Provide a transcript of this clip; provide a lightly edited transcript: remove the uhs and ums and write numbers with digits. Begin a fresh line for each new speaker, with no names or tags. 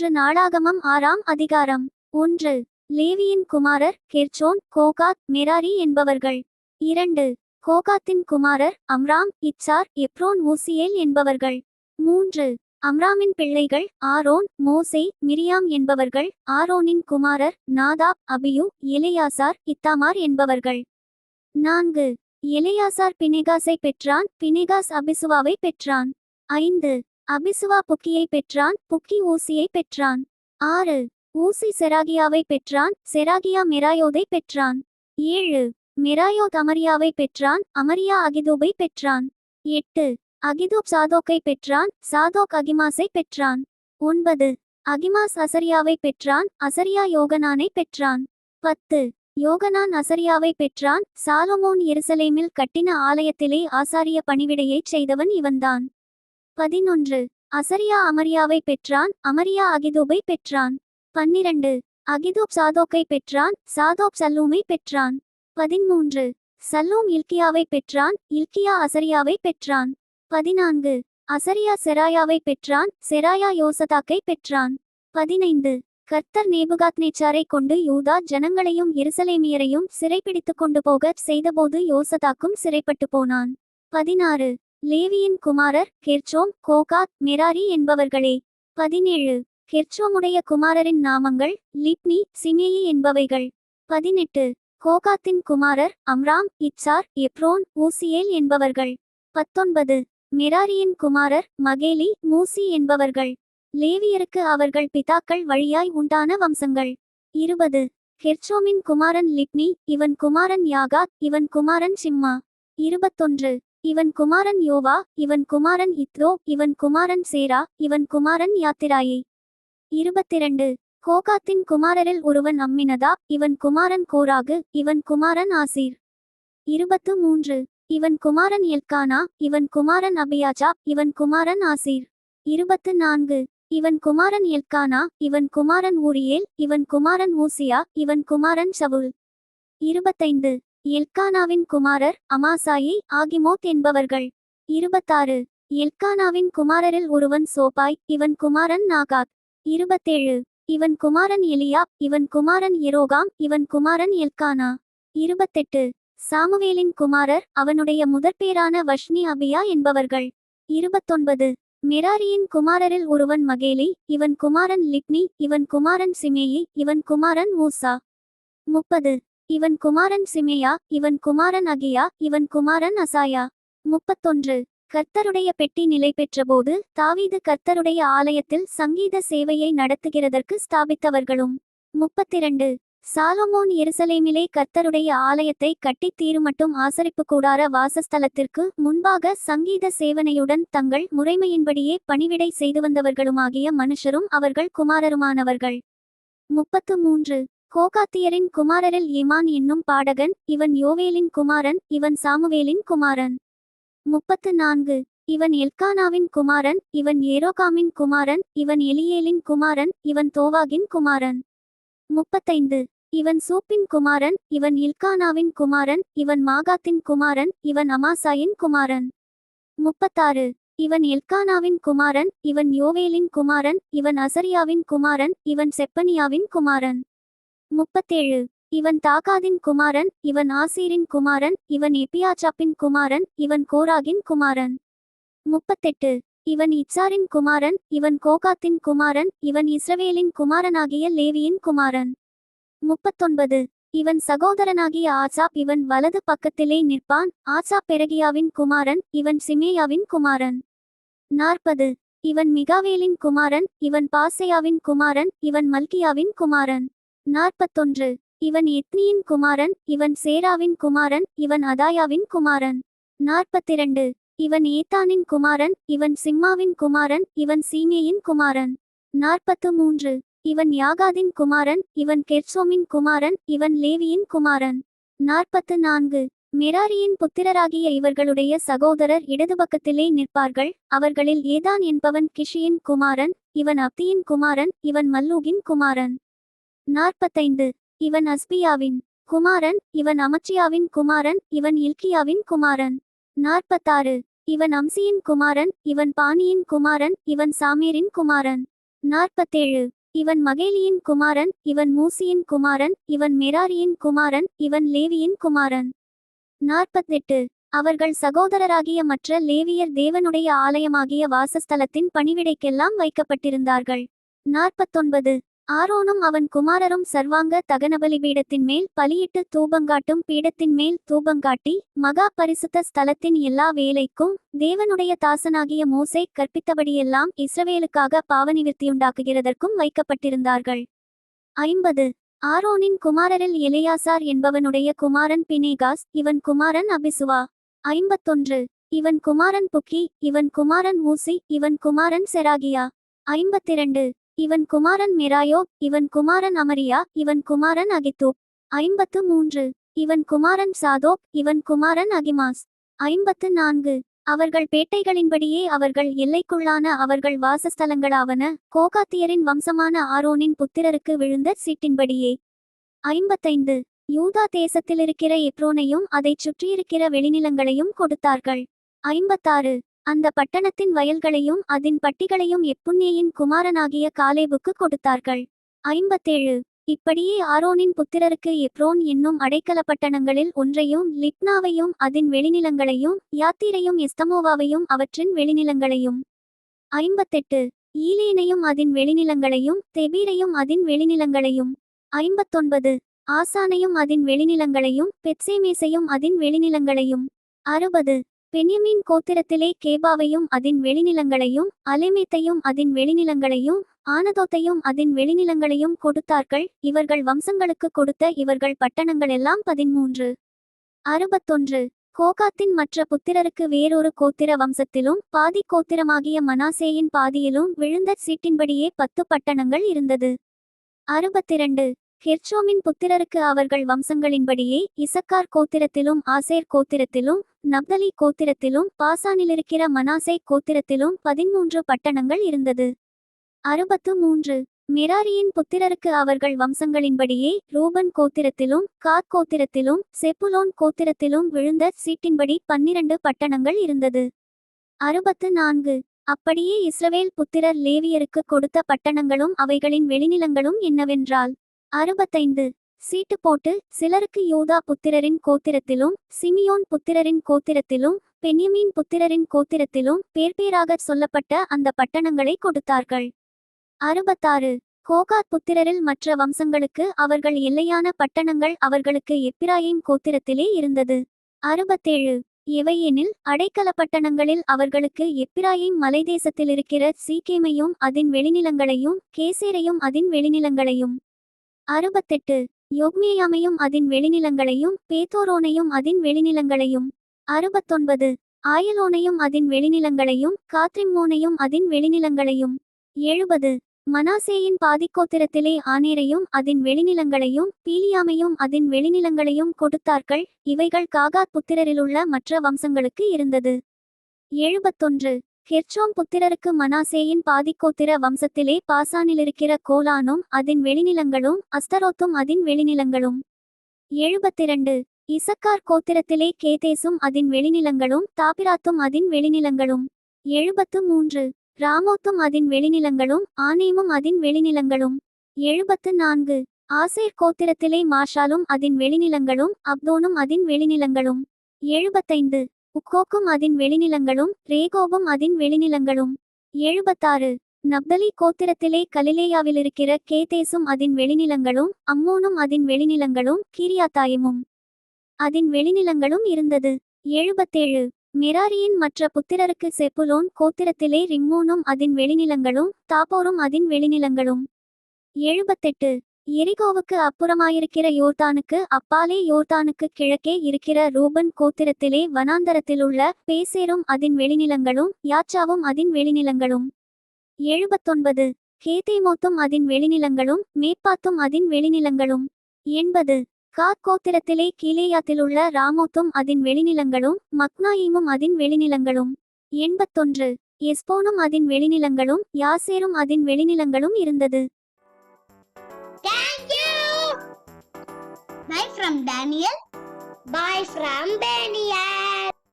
ஒன்று நாளாகமம் 6ஆம் அதிகாரம். 1. லேவியின் குமாரர் கெர்சோன், கோகாத், மெராரி என்பவர்கள். 2. கோகாத்தின் குமாரர் அம்ராம், இத்சார், எப்ரோன், ஊசியேல் என்பவர்கள். 3. அம்ராமின் பிள்ளைகள் ஆரோன், மோசே, மிரியாம் என்பவர்கள். ஆரோனின் குமாரர் நாதாப், அபியூ, எலெயாசார், இத்தாமார் என்பவர்கள். 4. எலெயாசார் பினெகாசை பெற்றான், பினெகாஸ் அபிசுவாவை பெற்றான். 5. அபிசுவா புக்கியை பெற்றான், புக்கி ஊசியை பெற்றான். 6. ஊசி செராகியாவை பெற்றான், செராகியா மெராயோதை பெற்றான். 7. மெராயோத் அமரியாவை பெற்றான், அமரியா அகிதூபை பெற்றான். 8. அகிதூப் சாதோக்கை பெற்றான், சாதோக் அகிமாஸை பெற்றான். 9. அகிமாஸ் அசரியாவை பெற்றான், அசரியா யோகனானை பெற்றான். 10. யோகனான் அசரியாவை பெற்றான். சாலமோன் எருசலேமில் கட்டின ஆலயத்திலே ஆசாரிய பணிவிடையைச் செய்தவன் இவன்தான். 11. அசரியா அமரியாவை பெற்றான், அமரியா அகிதூபை பெற்றான். 12. அகிதூப் சாதோக்கை பெற்றான், சாதோக் சல்லூமை பெற்றான். 13. சல்லூம் இல்கியாவை பெற்றான், இல்கியா அசரியாவை பெற்றான். 14. அசரியா செராயாவை பெற்றான், செராயா யோசதாக்கை பெற்றான். 15. கர்த்தர் நேபுகாத்நேச்சாரை கொண்டு யூதா ஜனங்களையும் எருசலேமியரையும் சிறைப்பிடித்து கொண்டு போகச் செய்தபோது யோசதாக்கும் சிறைப்பட்டு போனான். 16. லேவியின் குமாரர் கெர்சோம், கோகாத், மெராரி என்பவர்களே. 17. கெர்சோமுடைய குமாரரின் நாமங்கள் லிப்னி, சிமேயி என்பவைகள். 18. கோகாத்தின் குமாரர் அம்ராம், இத்சார், எப்ரோன், ஊசியேல் என்பவர்கள். 19. மெராரியின் குமாரர் மகேலி, மூசி என்பவர்கள். லேவியருக்கு அவர்கள் பிதாக்கள் வழியாய் உண்டான வம்சங்கள். 20. கெர்சோமின் குமாரன் லிப்னி, இவன் குமாரன் யாகாத், இவன் குமாரன் சிம்மா. 21. இவன் குமாரன் யோவா, இவன் குமாரன் இத்ரோ, இவன் குமாரன் சேரா, இவன் குமாரன் யாத்திராயே. 22. கோகாத்தின் குமாரரில் ஒருவன் அம்மினதாப், இவன் குமாரன் கோராகு, இவன் குமாரன் ஆசீர். 23. இவன் குமாரன் எல்கானா, இவன் குமாரன் அபியாஜாப், இவன் குமாரன் ஆசீர். 24. இவன் குமாரன் எல்கானா, இவன் குமாரன் ஊரியேல், இவன் குமாரன் ஊசியா, இவன் குமாரன் சவுல். 25. எல்கானாவின் குமாரர் அமாசாயி, ஆகிமோத் என்பவர்கள். 26. எல்கானாவின் குமாரரில் ஒருவன் சோபாய், இவன் குமாரன் நாகாத். 27. இவன் குமாரன் எலியாப், இவன் குமாரன் எரோகாம், இவன் குமாரன் எல்கானா. 28. சாமுவேலின் குமாரர் அவனுடைய முதற்பேரான வஷ்னி அபியா என்பவர்கள். 29. மெராரியின் குமாரரில் ஒருவன் மகேலி, இவன் குமாரன் லிப்னி, இவன் குமாரன் சிமேயி, இவன் குமாரன் ஊசா. 30. இவன் குமாரன் சிமேயா, இவன் குமாரன் அகியா, இவன் குமாரன் அசாயா. 31. கர்த்தருடைய பெட்டி நிலை பெற்றபோது தாவீது கர்த்தருடைய ஆலயத்தில் சங்கீத சேவையை நடத்துகிறதற்கு ஸ்தாபித்தவர்களும். 32. சாலமோன் எருசலேமிலே கர்த்தருடைய ஆலயத்தை கட்டித் தீருமட்டும் ஆசரிப்பு கூடார வாசஸ்தலத்திற்கு முன்பாக சங்கீத சேவனையுடன் தங்கள் முறைமையின்படியே பணிவிடை செய்து வந்தவர்களுமாகிய மனுஷரும் அவர்கள் குமாரருமானவர்கள். 33. கோகாத்தியரின் குமாரரில் ஏமான் என்னும் பாடகன், இவன் யோவேலின் குமாரன், இவன் சாமுவேலின் குமாரன். 34. இவன் எல்கானாவின் குமாரன், இவன் ஏரோகாமின் குமாரன், இவன் எலியேலின் குமாரன், இவன் தோவாகின் குமாரன். 35. இவன் சூப்பின் குமாரன், இவன் இல்கானாவின் குமாரன், இவன் மாகாத்தின் குமாரன், இவன் அமாசாயின் குமாரன். 36. இவன் எல்கானாவின் குமாரன், இவன் யோவேலின் குமாரன், இவன் அசரியாவின் குமாரன், இவன் செப்பனியாவின் குமாரன். 37. இவன் தாகாதின் குமாரன், இவன் ஆசீரின் குமாரன், இவன் எப்பியாச்சாப்பின் குமாரன், இவன் கோராகின் குமாரன். 38. இவன் இத்சாரின் குமாரன், இவன் கோகாத்தின் குமாரன், இவன் இஸ்ரவேலின் குமாரனாகிய லேவியின் குமாரன். 39. இவன் சகோதரனாகிய ஆசாப், இவன் வலது பக்கத்திலே நிற்பான், ஆசாப் பெரகியாவின் குமாரன், இவன் சிமேயாவின் குமாரன். 40. இவன் மிகாவேலின் குமாரன், இவன் பாசையாவின் குமாரன், இவன் மல்கியாவின் குமாரன். 41. இவன் எத்னியின் குமாரன், இவன் சேராவின் குமாரன், இவன் அதாயாவின் குமாரன். 42. இவன் ஏத்தானின் குமாரன், இவன் சிம்மாவின் குமாரன், இவன் சீமேயின் குமாரன். 43. இவன் யாகாதின் குமாரன், இவன் கெர்சோமின் குமாரன், இவன் லேவியின் குமாரன். 44. மெராரியின் புத்திரராகிய இவர்களுடைய சகோதரர் இடது பக்கத்திலே நிற்பார்கள். அவர்களில் ஏதான் என்பவன் கிஷியின் குமாரன், இவன் அப்தியின் குமாரன், இவன் மல்லூகின் குமாரன். 45. இவன் அஸ்பியாவின் குமாரன், இவன் அமச்சியாவின் குமாரன், இவன் இல்கியாவின் குமாரன். 46. இவன் அம்சியின் குமாரன், இவன் பானியின் குமாரன், இவன் சாமேரின் குமாரன். 47. இவன் மகேலியின் குமாரன், இவன் மூசியின் குமாரன், இவன் மெராரியின் குமாரன், இவன் லேவியின் குமாரன். 48. அவர்கள் சகோதரராகிய மற்ற லேவியர் தேவனுடைய ஆலயமாகிய வாசஸ்தலத்தின் பணிவிடைக்கெல்லாம் வைக்கப்பட்டிருந்தார்கள். 49. ஆரோனும் அவன் குமாரரும் சர்வாங்க தகனபலி பீடத்தின் மேல் பலியிட்டு தூபங்காட்டும் பீடத்தின் மேல் தூபங்காட்டி மகா பரிசுத்த ஸ்தலத்தின் எல்லா வேலைக்கும் தேவனுடைய தாசனாகிய மோசே கற்பித்தபடியெல்லாம் இஸ்ரவேலுக்காக பாவநிவிர்த்தியுண்டாக்குகிறதற்கும் வைக்கப்பட்டிருந்தார்கள். 50. ஆரோனின் குமாரரில் எலெயாசார் என்பவனுடைய குமாரன் பினேகாஸ், இவன் குமாரன் அபிசுவா. 51. இவன் குமாரன் புக்கி, இவன் குமாரன் ஊசி, இவன் குமாரன் செராகியா. 52. இவன் குமாரன் மெராயோப், இவன் குமாரன் அமரியா, இவன் குமாரன் அகித்தூப். 53. இவன் குமாரன் சாதோக், இவன் குமாரன் அகிமாஸ். 54. அவர்கள் பேட்டைகளின்படியே அவர்கள் எல்லைக்குள்ளான அவர்கள் வாசஸ்தலங்களாவன கோகாத்தியரின் வம்சமான ஆரோனின் புத்திரருக்கு விழுந்த சீட்டின்படியே. 55. யூதா தேசத்திலிருக்கிற எப்ரோனையும் அதைச் சுற்றியிருக்கிற வெளிநிலங்களையும் கொடுத்தார்கள். 56. அந்த பட்டணத்தின் வயல்களையும் அதன் பட்டிகளையும் எப்புன்னேயின் குமாரனாகிய காலேபுக்கு கொடுத்தார்கள். 57. இப்படியே ஆரோனின் புத்திரருக்கு எப்ரோன் என்னும் அடைக்கல பட்டணங்களில் ஒன்றையும் லிப்னாவையும் அதன் வெளிநிலங்களையும் யாத்தீரையும் எஸ்தமோவாவையும் அவற்றின் வெளிநிலங்களையும். 58. ஈலேனையும் அதன் வெளிநிலங்களையும் தெபீரையும் அதன் வெளிநிலங்களையும். 59. ஆசானையும் அதன் வெளிநிலங்களையும் பெத்சேமேசையும் அதன் வெளிநிலங்களையும். 60. பென்யமீன் கோத்திரத்திலே கேபாவையும் அதன் வெளிநிலங்களையும் அலேமேத்தையும் அதன் வெளிநிலங்களையும் ஆனதோத்தையும் அதன் வெளிநிலங்களையும் கொடுத்தார்கள். இவர்கள் வம்சங்களுக்கு கொடுத்த இவர்கள் பட்டணங்களெல்லாம் 13. 61. கோகாத்தின் மற்ற புத்திரருக்கு வேறொரு கோத்திர வம்சத்திலும் பாதி கோத்திரமாகிய மனாசேயின் பாதியிலும் விழுந்த சீட்டின்படியே 10 பட்டணங்கள் இருந்தது. 62. கெர்சோமின் புத்திரருக்கு அவர்கள் வம்சங்களின்படியே இசக்கார் கோத்திரத்திலும் ஆசேர் கோத்திரத்திலும் நப்தலி கோத்திரத்திலும் பாசானிலிருக்கிற மனாசே கோத்திரத்திலும் 13 பட்டணங்கள் இருந்தது. 63. மெராரியின் புத்திரருக்கு அவர்கள் வம்சங்களின்படியே ரூபன் கோத்திரத்திலும் காத் கோத்திரத்திலும் செப்புலோன் கோத்திரத்திலும் விழுந்த சீட்டின்படி 12 பட்டணங்கள் இருந்தது. 64. அப்படியே இஸ்ரவேல் புத்திரர் லேவியருக்கு கொடுத்த பட்டணங்களும் அவைகளின் வெளிநிலங்களும் என்னவென்றால் 65. சீட்டு போட்டு சிலருக்கு யூதா புத்திரரின் கோத்திரத்திலும் சிமியோன் புத்திரரின் கோத்திரத்திலும் பென்யமீன் புத்திரரின் கோத்திரத்திலும் பேர்பேராக சொல்லப்பட்ட அந்த பட்டணங்களை கொடுத்தார்கள். 66. கோகாத் புத்திரரில் மற்ற வம்சங்களுக்கு அவர்கள் எல்லையான பட்டணங்கள் அவர்களுக்கு எப்பிராயிம் கோத்திரத்திலே இருந்தது. 67. எவையெனில் அடைக்கல பட்டணங்களில் அவர்களுக்கு எப்பிராயிம் மலைதேசத்திலிருக்கிற சீக்கேமையும் அதன் வெளிநிலங்களையும் கேசேரையும் அதன் வெளிநிலங்களையும். 68. யோக்மேயாமையும் அதன் வெளிநிலங்களையும் பேத்தோரோனையும் அதன் வெளிநிலங்களையும். 69. ஆயலோனையும் அதன் வெளிநிலங்களையும் காத்ரிம்மோனையும் அதன் வெளிநிலங்களையும். 70. மனாசேயின் பாதிக்கோத்திரத்திலே ஆனேரையும் அதன் வெளிநிலங்களையும் பீலியாமையும் அதன் வெளிநிலங்களையும் கொடுத்தார்கள். இவைகள் காகாத் புத்திரரிலுள்ள மற்ற வம்சங்களுக்கு இருந்தது. 71. கெர்சோம் புத்திரருக்கு மனாசேயின் பாதிக்கோத்திர வம்சத்திலே பாசானிலிருக்கிற கோலானும் அதன் வெளிநிலங்களும் அஸ்தரோத்தும் அதன் வெளிநிலங்களும். 72. இசக்கார் கோத்திரத்திலே கேதேசும் அதன் வெளிநிலங்களும் தாபிராத்தும் அதன் வெளிநிலங்களும். 73. ராமோத்தும் அதன் வெளிநிலங்களும் ஆனேமும் அதன் வெளிநிலங்களும். 74. ஆசேர் கோத்திரத்திலே மாஷாலும் அதன் வெளிநிலங்களும் அப்தோனும் அதன் வெளிநிலங்களும். 75. உக்கோக்கும் அதன் வெளிநிலங்களும் ரேகோபும் அதன் வெளிநிலங்களும். 76. நப்தலி கோத்திரத்திலே கலிலேயாவிலிருக்கிற கேதேசும் அதன் வெளிநிலங்களும் அம்மோனும் அதன் வெளிநிலங்களும் கீரியாத்தாயிமும் அதன் வெளிநிலங்களும் இருந்தது. 77. மெராரியின் மற்ற புத்திரருக்கு செப்புலோன் கோத்திரத்திலே ரிம்மோனும் அதன் வெளிநிலங்களும் தாபோரும் அதன் வெளிநிலங்களும். 78. எரிகோவுக்கு அப்புறமாயிருக்கிற யோர்தானுக்கு அப்பாலே யோர்தானுக்கு கிழக்கே இருக்கிற ரூபன் கோத்திரத்திலே வனாந்தரத்திலுள்ள பேசேரும் அதன் வெளிநிலங்களும் யாச்சாவும் அதன் வெளிநிலங்களும். 79. கேதேமோத்தும் அதன் வெளிநிலங்களும் மேப்பாத்தும் அதன் வெளிநிலங்களும். 80. காத் கோத்திரத்திலே கீலேயாத்திலுள்ள ராமோத்தும் அதன் வெளிநிலங்களும் மக்னாயீமும் அதன் வெளிநிலங்களும். 81. எஸ்போனும் அதன் வெளிநிலங்களும் யாசேரும் அதன் வெளிநிலங்களும் இருந்தது.
Thank you. Bye from Daniel. Bye from Daniel.